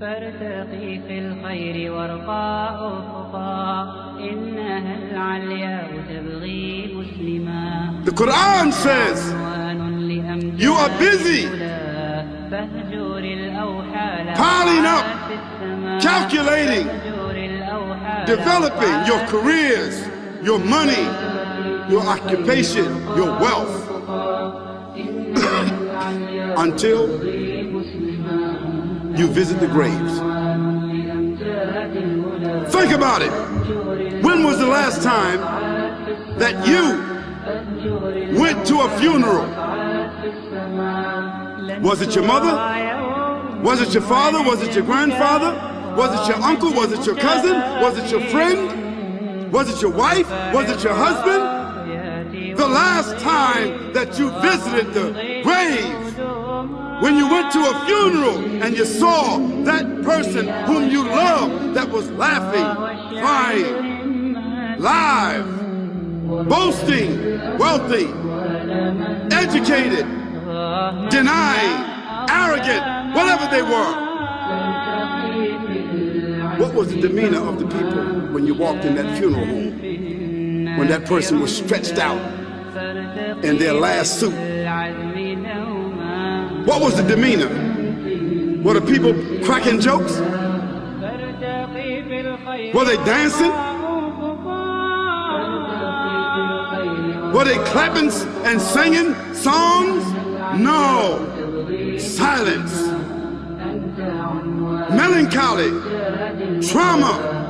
فارتقي في الخير وارقى أفقا إنها العلياء تبغي مسلما. The Quran says you are busy piling up, calculating, developing your careers, your money, your occupation, your wealth until you visit the graves. Think about it. When was the last time that you went to a funeral? Was it your mother? Was it your father? Was it your grandfather? Was it your uncle? Was it your cousin? Was it your friend? Was it your wife? Was it your husband? The last time that you visited the grave, when you went to a funeral and you saw that person whom you loved that was laughing, crying, live, boasting, wealthy, educated, denying, arrogant, whatever they were. What was the demeanor of the people when you walked in that funeral home? When that person was stretched out in their last suit? What was the demeanor? Were the people cracking jokes? Were they dancing? Were they clapping and singing songs? No. Silence. Melancholy. Trauma.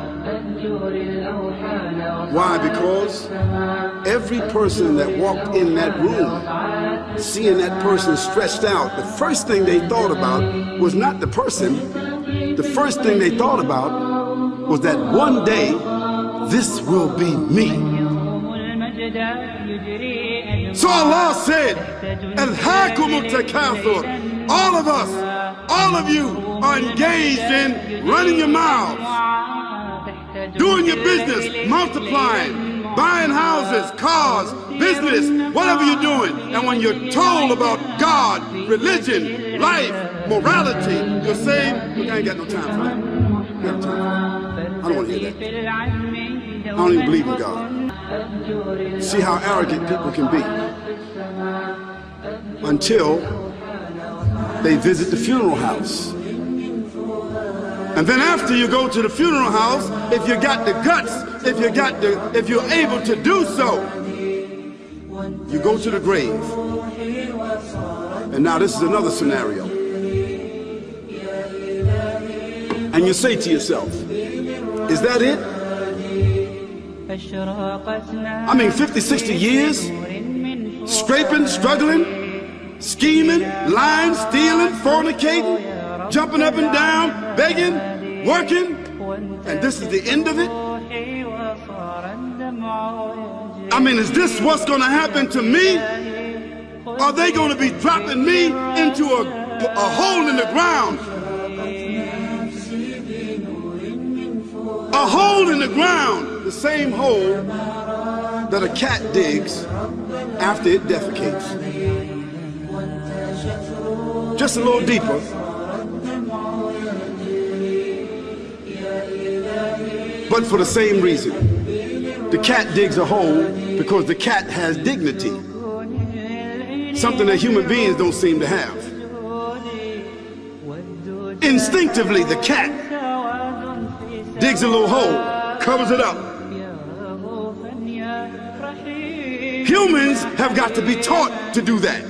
Why? Because every person that walked in that room, seeing that person stretched out, the first thing they thought about was not the person. The first thing they thought about was that one day, this will be me. So Allah said, Alhaakumut takathur. All of us, all of you are engaged in running your mouths, doing your business, multiplying, buying houses, cars, business, whatever you're doing. And when you're told about God, religion, life, morality, you're saying, I ain't got no time for that. I don't want to hear that. I don't even believe in God. See how arrogant people can be until they visit the funeral house. And then after you go to the funeral house, if you got the guts, if you're able to do so, you go to the grave. And now this is another scenario. And you say to yourself, is that it? I mean, 50, 60 years, scraping, struggling, scheming, lying, stealing, fornicating, jumping up and down, begging, working, and this is the end of it? I mean, is this what's going to happen to me? Are they going to be dropping me into a hole in the ground? A hole in the ground, the same hole that a cat digs after it defecates. Just a little deeper. But for the same reason. The cat digs a hole because the cat has dignity. Something that human beings don't seem to have. Instinctively, the cat digs a little hole, covers it up. Humans have got to be taught to do that.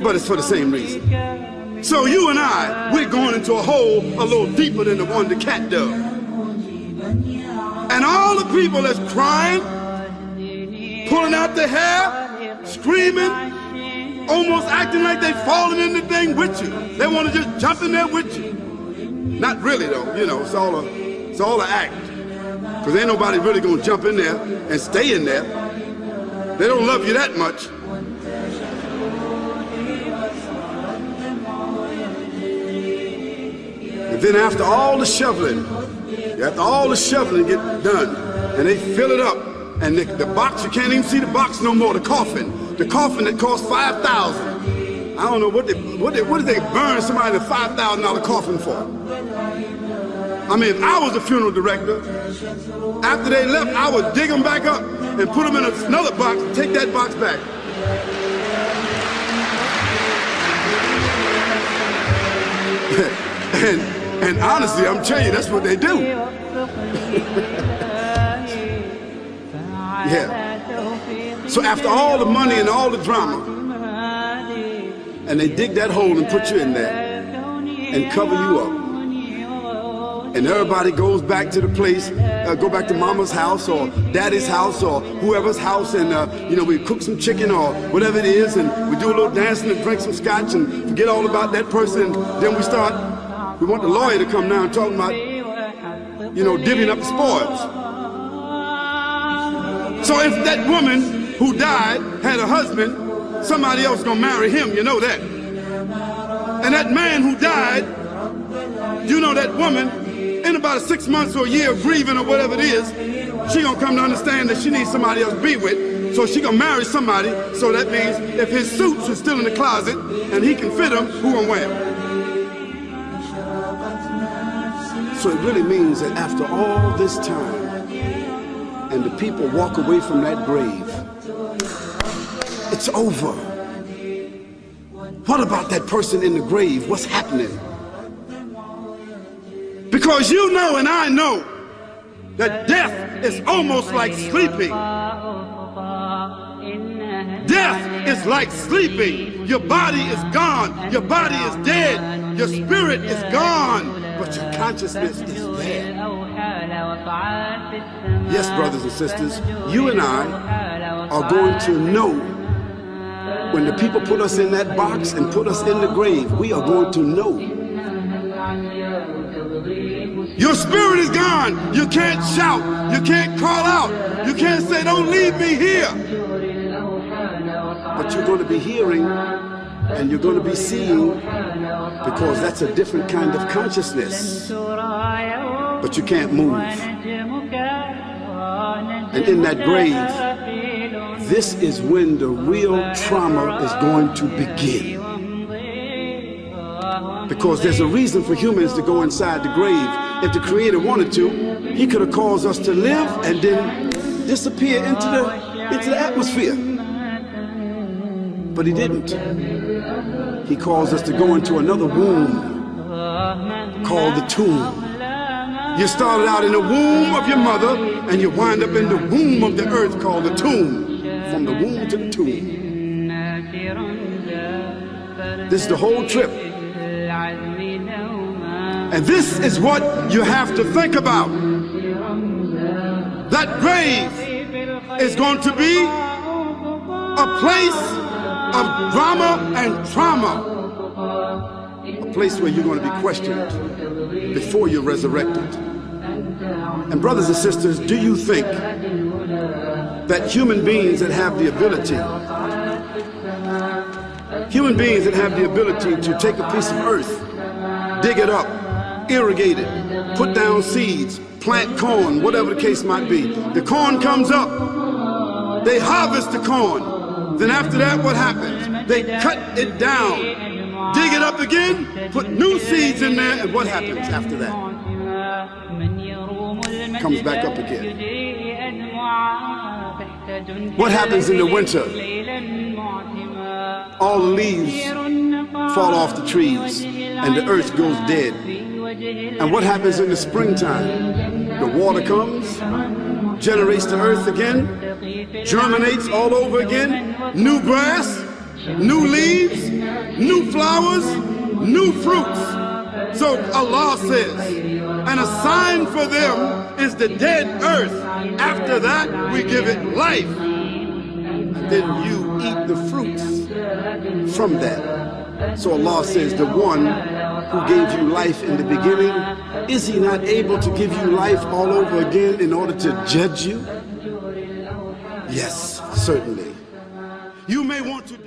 But it's for the same reason. So you and I, we're going into a hole a little deeper than the one the cat dug. And all the people that's crying, pulling out their hair, screaming, almost acting like they falling in the thing with you. They want to just jump in there with you. Not really though, you know, it's all an act. Because ain't nobody really going to jump in there and stay in there. They don't love you that much. And then after all the shoveling get done, and they fill it up, and the box, you can't even see the box no more, the coffin that cost $5,000. I don't know what did they burn somebody in a $5,000 coffin for? I mean, if I was the funeral director, after they left, I would dig them back up and put them in another box, take that box back. and honestly, I'm telling you, that's what they do. Yeah. So after all the money and all the drama, and they dig that hole and put you in there and cover you up, and everybody goes back to the place, go back to mama's house or daddy's house or whoever's house, and you know, we cook some chicken or whatever it is, and we do a little dancing and drink some scotch and forget all about that person. Then we want the lawyer to come now and talk about, you know, divvying up the spoils. So if that woman who died had a husband, somebody else gonna marry him, you know that. And that man who died, you know that woman, in about 6 months or a year of grieving or whatever it is, she gonna come to understand that she needs somebody else to be with, so she gonna marry somebody, so that means if his suits are still in the closet and he can fit them, who gonna wear them? So it really means that after all this time, and the people walk away from that grave, it's over. What about that person in the grave? What's happening? Because you know and I know that death is almost like sleeping. Death is like sleeping. Your body is gone. Your body is dead. Your spirit is gone. But your consciousness is there. Yes, brothers and sisters, you and I are going to know when the people put us in that box and put us in the grave, we are going to know. Your spirit is gone. You can't shout. You can't call out. You can't say, don't leave me here. But you're going to be hearing and you're going to be seeing, because that's a different kind of consciousness. But you can't move. And in that grave, this is when the real trauma is going to begin. Because there's a reason for humans to go inside the grave. If the Creator wanted to, He could have caused us to live and then disappear into the atmosphere. But He didn't. He caused us to go into another womb called the tomb. You started out in the womb of your mother, and you wind up in the womb of the earth called the tomb. From the womb to the tomb. This is the whole trip. And this is what you have to think about. That grave is going to be a place of drama and trauma. A place where you're going to be questioned before you're resurrected. And brothers and sisters, do you think that human beings that have the ability to take a piece of earth, dig it up, irrigate it, put down seeds, plant corn, whatever the case might be. The corn comes up, they harvest the corn. Then after that, what happens? They cut it down, dig it up again, put new seeds in there, and what happens after that? It comes back up again. What happens in the winter? All the leaves fall off the trees and the earth goes dead. And what happens in the springtime? The water comes, generates the earth again, germinates all over again, new grass, new leaves, new flowers, new fruits. So Allah says, and a sign for them is the dead earth. After that, we give it life. And then you eat the fruits from that. So Allah says, the one who gave you life in the beginning, is He not able to give you life all over again in order to judge you? Yes, certainly. You may want to...